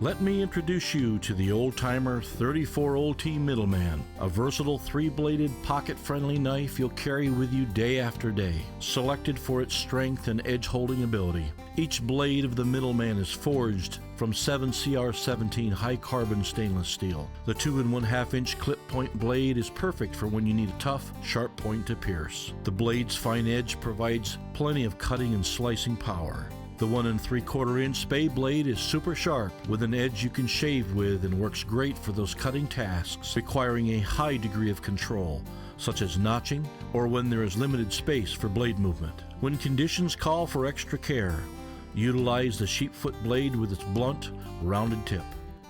Let me introduce you to the old-timer 34OT Middleman, a versatile three-bladed, pocket-friendly knife you'll carry with you day after day, selected for its strength and edge-holding ability. Each blade of the Middleman is forged from 7CR17 high-carbon stainless steel. The 2 1/2-inch clip-point blade is perfect for when you need a tough, sharp point to pierce. The blade's fine edge provides plenty of cutting and slicing power. The 1 3/4-inch Spade blade is super sharp with an edge you can shave with and works great for those cutting tasks requiring a high degree of control, such as notching or when there is limited space for blade movement. When conditions call for extra care, utilize the sheepfoot blade with its blunt, rounded tip.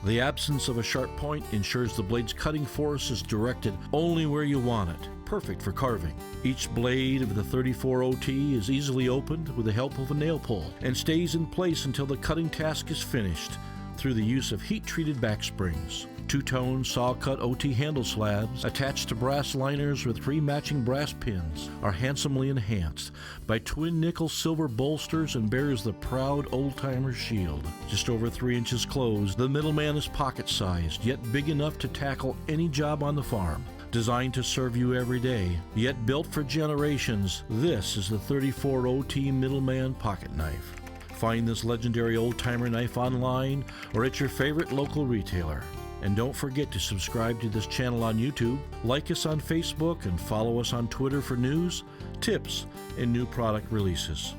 The absence of a sharp point ensures the blade's cutting force is directed only where you want it, perfect for carving. Each blade of the 34OT is easily opened with the help of a nail pull and stays in place until the cutting task is finished through the use of heat-treated back springs. Two-tone saw-cut OT handle slabs attached to brass liners with 3 matching brass pins are handsomely enhanced by twin nickel silver bolsters and bears the proud old-timer shield. Just over 3 inches closed, the Middleman is pocket-sized, yet big enough to tackle any job on the farm. Designed to serve you every day, yet built for generations, this is the 34OT Middleman pocket knife. Find this legendary old-timer knife online or at your favorite local retailer. And don't forget to subscribe to this channel on YouTube, like us on Facebook, and follow us on Twitter for news, tips, and new product releases.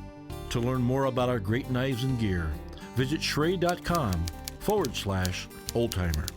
To learn more about our great knives and gear, visit Schrade.com/oldtimer.